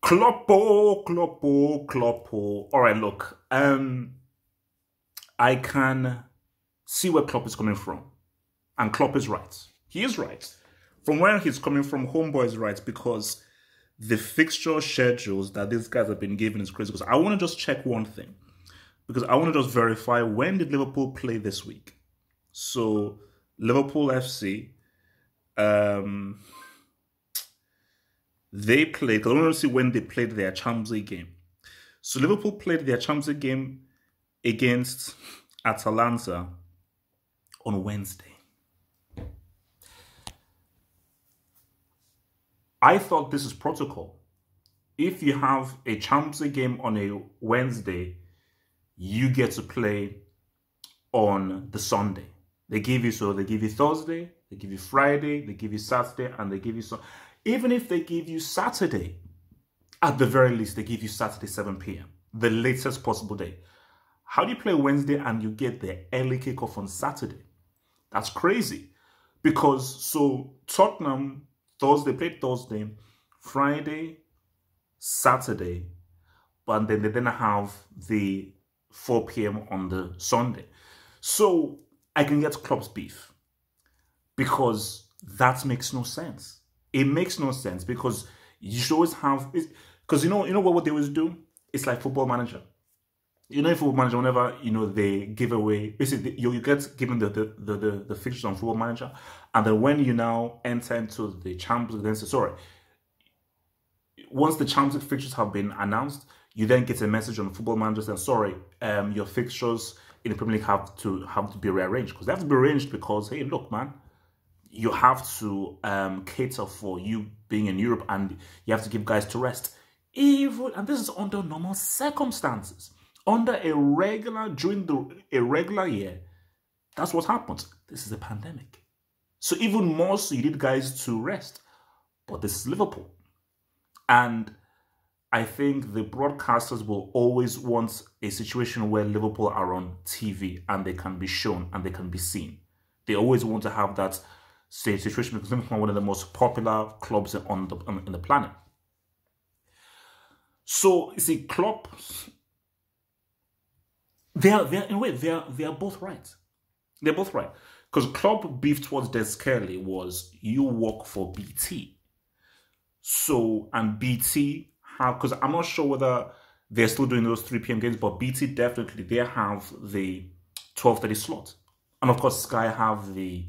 Kloppo, Kloppo, Kloppo. All right, look. I can see where Klopp is coming from. And Klopp is right. He is right. From where he's coming from, Homeboy is right, because the fixture schedules that these guys have been given is crazy. Because I want to just check one thing. Because I want to just verify, when did Liverpool play this week? So, Liverpool FC, they played, because I want to see when they played their Champions League game. So, Liverpool played their Champions League game against Atalanta on Wednesday. I thought this is protocol. If you have a Champions League game on a Wednesday, you get to play on the Sunday. They give you Thursday, they give you Friday, they give you Saturday, and they give you Sunday. Even if they give you Saturday, at the very least, they give you Saturday 7 p.m., the latest possible day. How do you play Wednesday and you get the early kickoff on Saturday? That's crazy. Because, so Tottenham, Thursday, played Thursday, Friday, Saturday, but then they then have the 4 p.m. on the Sunday. So I can get Klopp's beef, because that makes no sense. It makes no sense, because you should always have, because you know what they always do? It's like Football Manager. You know, in Football Manager, whenever, they give away, basically, you get given the fixtures on Football Manager, and then when you now enter into the Champions League, once the Champions League fixtures have been announced, you then get a message on Football Manager saying, your fixtures in the Premier League have to be rearranged, because they have to be arranged because, hey, look, man, you have to cater for you being in Europe, and you have to give guys to rest. And this is under normal circumstances. During a regular year, that's what happens. This is a pandemic. So even more so, you need guys to rest. But this is Liverpool. And I think the broadcasters will always want a situation where Liverpool are on TV and they can be shown and they can be seen. They always want to have that situation, because Liverpool are one of the most popular clubs on the planet. So, you see, Klopp, they are both right. They're both right. Because Klopp beef towards Des Kelly was, you work for BT. So, and BT have, because I'm not sure whether they're still doing those 3 p.m. games, but BT definitely, they have the 12:30 slot. And of course, Sky have the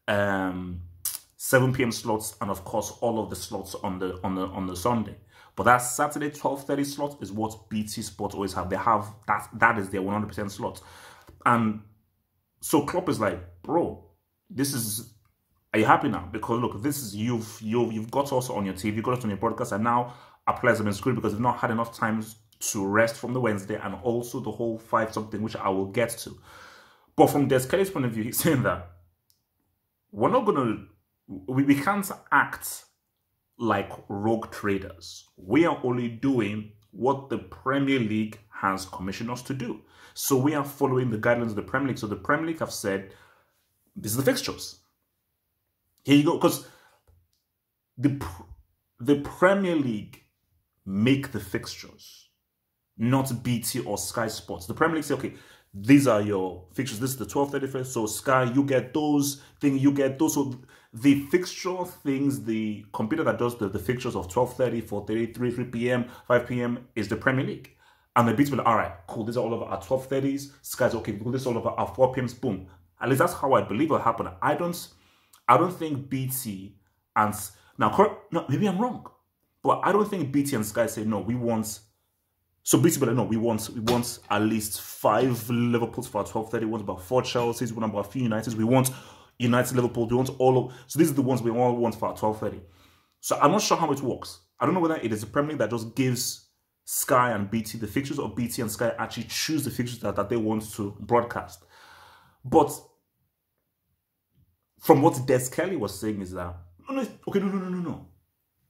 7 p.m. slots, and of course, all of the slots on the Sunday. But that Saturday 12:30 slot is what BT Sport always have. They have that is their 100% slot. And so Klopp is like, bro, are you happy now? Because look, this is you've got us on your TV, you've got us on your broadcast, and now our players have been screwed because they've not had enough time to rest from the Wednesday, and also the whole 5-something, which I will get to. But from Des Kelly's point of view, he's saying that we can't act like rogue traders. We are only doing what the Premier League has commissioned us to do. So we are following the guidelines of the Premier League. So the Premier League have said, this is the fixtures. Here you go. Because the Premier League make the fixtures, not BT or Sky Sports. The Premier League say, okay, these are your fixtures. This is the 12:30 first. So Sky, you get those things, you get those. So the fixture things, the computer that does the fixtures of 12:30, 4:30, 3 p.m., 5 p.m. is the Premier League. And the BT will, all right, cool, these are all of our 12:30s. Sky's okay, cool, this is all of our 4 p.m.s, boom. At least that's how I believe will happen. I don't think BT and, now, maybe I'm wrong, but I don't think BT and Sky say, no, we want, so BT, but no, we want at least 5 Liverpools for our 12:30, we want about 4 Chelseas, we want about a few Uniteds, we want United, Liverpool, we want all of, so these are the ones we all want for our 12:30. So I'm not sure how it works. I don't know whether it is a Premier League that just gives Sky and BT the fixtures, or BT and Sky actually choose the fixtures that they want to broadcast. But from what Des Kelly was saying is that, no.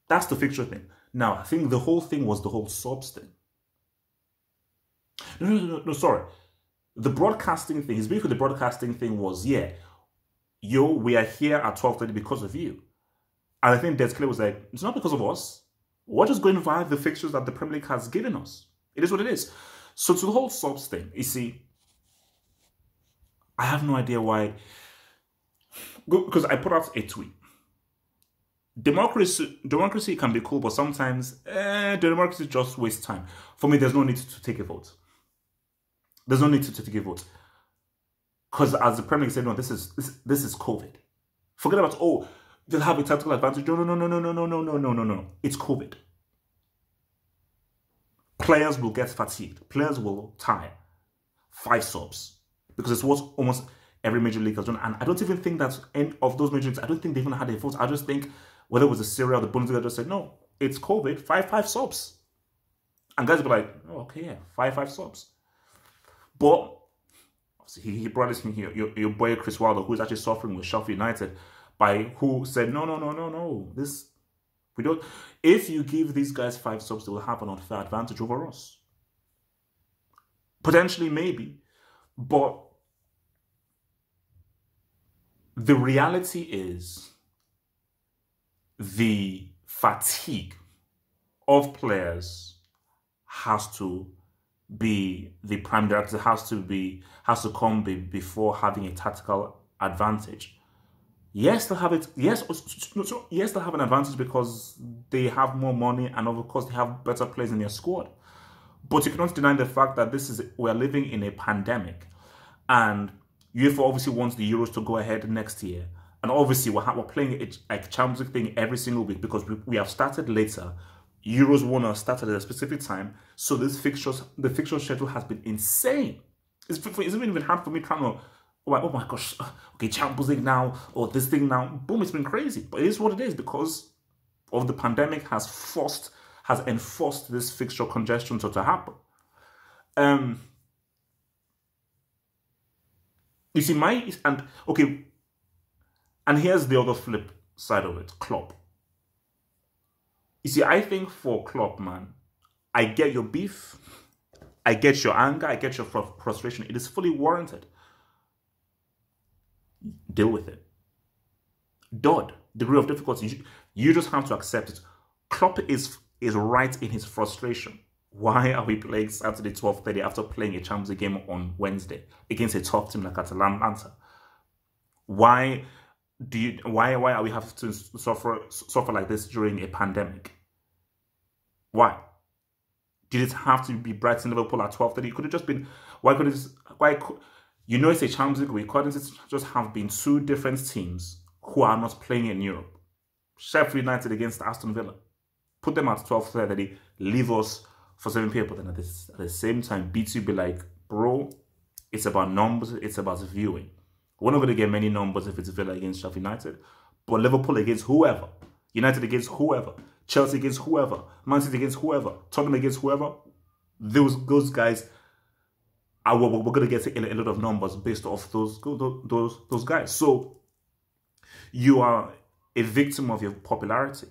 That's the fixture thing. Now, I think the whole thing was the whole subs thing. No, sorry. The broadcasting thing, his beef with the broadcasting thing was, yeah, we are here at 12:30 because of you. And I think Des Kelly was like, it's not because of us. We're just going via the fixtures that the Premier League has given us. It is what it is. So to the whole subs thing, you see, I have no idea why. Because I put out a tweet. Democracy can be cool, but sometimes democracy just wastes time. For me, there's no need to take a vote. There's no need to take a vote. Because as the Premier League said, no, this is COVID. Forget about, oh, they'll have a tactical advantage. No. It's COVID. Players will get fatigued. Players will tire. 5 subs. Because it's what almost every major league has done. And I don't even think that any of those major leagues, I don't think they even had a vote. I just think whether it was the Serie or the Bundesliga just said, no, it's COVID, 5 subs. And guys will be like, oh, okay, yeah, 5 subs. But he brought this in here, your boy Chris Wilder, who is actually suffering with Sheffield United, who said, no, this, we don't, if you give these guys 5 subs, they will have an unfair advantage over us. Potentially, maybe, but the reality is the fatigue of players has to be the prime directive, has to come before having a tactical advantage. Yes, they'll have it. Yes, they'll have an advantage because they have more money and of course they have better players in their squad. But you cannot deny the fact that we're living in a pandemic, and UEFA obviously wants the Euros to go ahead next year. And obviously we're playing a Champions League thing every single week because we have started later. Euros want to start at a specific time. So the fixture schedule has been insane. It's even hard for me trying to, oh my gosh, okay, Champions League now, or this thing now. Boom, it's been crazy. But it is what it is because of the pandemic has enforced this fixture congestion to happen. You see, and here's the other flip side of it, Klopp. You see, I think for Klopp, man, I get your beef, I get your anger, I get your frustration. It is fully warranted. Deal with it. Degree of difficulty, you just have to accept it. Klopp is right in his frustration. Why are we playing Saturday 12:30 after playing a Champions League game on Wednesday against a tough team like Atalanta? Why are we having to suffer like this during a pandemic? Why? Did it have to be Brighton Liverpool at 12:30? It could have just been, you know, it's a Champions League week. Couldn't it just have been 2 different teams who are not playing in Europe? Sheffield United against Aston Villa. Put them at 12:30, leave us for 7 people. Then at the same time, BT be like, bro, it's about numbers, it's about viewing. We're not going to get many numbers if it's Villa against Sheffield United, but Liverpool against whoever, United against whoever, Chelsea against whoever, Man City against whoever, Tottenham against whoever, those guys, we're going to get a lot of numbers based off those guys. So you are a victim of your popularity.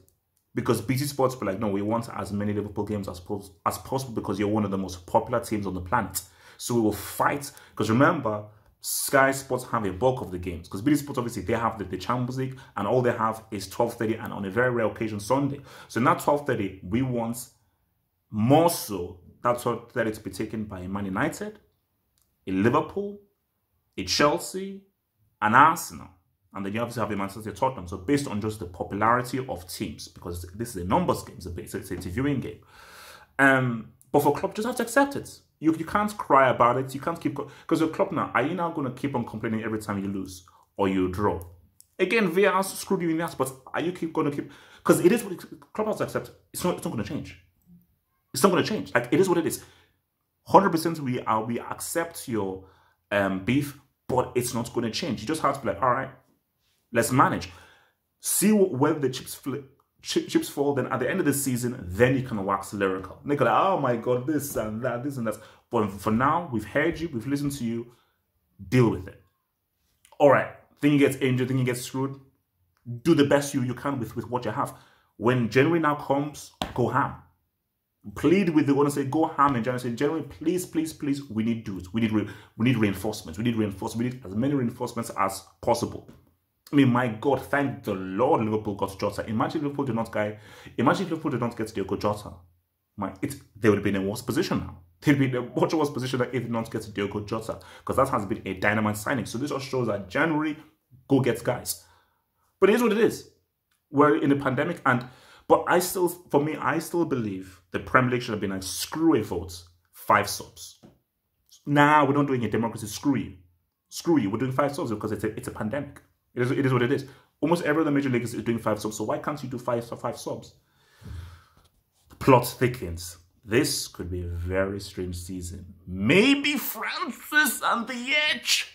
Because BT Sports be like, no, we want as many Liverpool games as possible because you're one of the most popular teams on the planet. So we will fight. Because remember, Sky Sports have a bulk of the games. Because BT Sports, obviously, they have the Champions League. And all they have is 12:30 and on a very rare occasion, Sunday. So in that 12:30, we want more so that 12:30 to be taken by Man United, a Liverpool, a Chelsea, an Arsenal. And then you obviously have the Manchester Tottenham. So based on just the popularity of teams, because this is a numbers game, it's a viewing game. But for Klopp, just have to accept it. You can't cry about it. You can't keep, because you're Klopp now. Are you now going to keep on complaining every time you lose or you draw? Again, VAR screwed you in the ass, but are you going to keep, because it is what Klopp has to accept. It's not going to change. It's not going to change. Like, it is what it is. 100% we accept your beef, but it's not going to change. You just have to be like, all right, let's manage. See where the chips fall. Then at the end of the season, then you can wax lyrical. They're like, oh my God, this and that. But for now, we've heard you, we've listened to you. Deal with it. All right. Think you get injured, think you get screwed. Do the best you can with what you have. When January now comes, go ham. Plead with the one to say go ham in January. Say, January, please, we need dudes. We need reinforcements. We need as many reinforcements as possible. I mean, my God, thank the Lord Liverpool got Jota. Imagine if Liverpool did not get Diogo Jota. They would have been in a worse position now. They'd be in a much worse position if they did not get Diogo Jota, because that has been a dynamite signing. So this just shows that January, go get guys. But it is what it is. We're in a pandemic, but I still believe the Premier League should have been like, screw a vote, 5 subs. Nah, we're not doing a democracy. Screw you. We're doing 5 subs because it's a pandemic. It is what it is. Almost every other major league is doing 5 subs. So why can't you do 5 subs? The plot thickens. This could be a very strange season. Maybe Francis on the edge.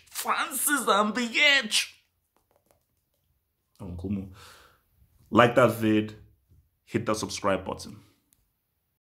Oh, cool. Like that vid, hit that subscribe button.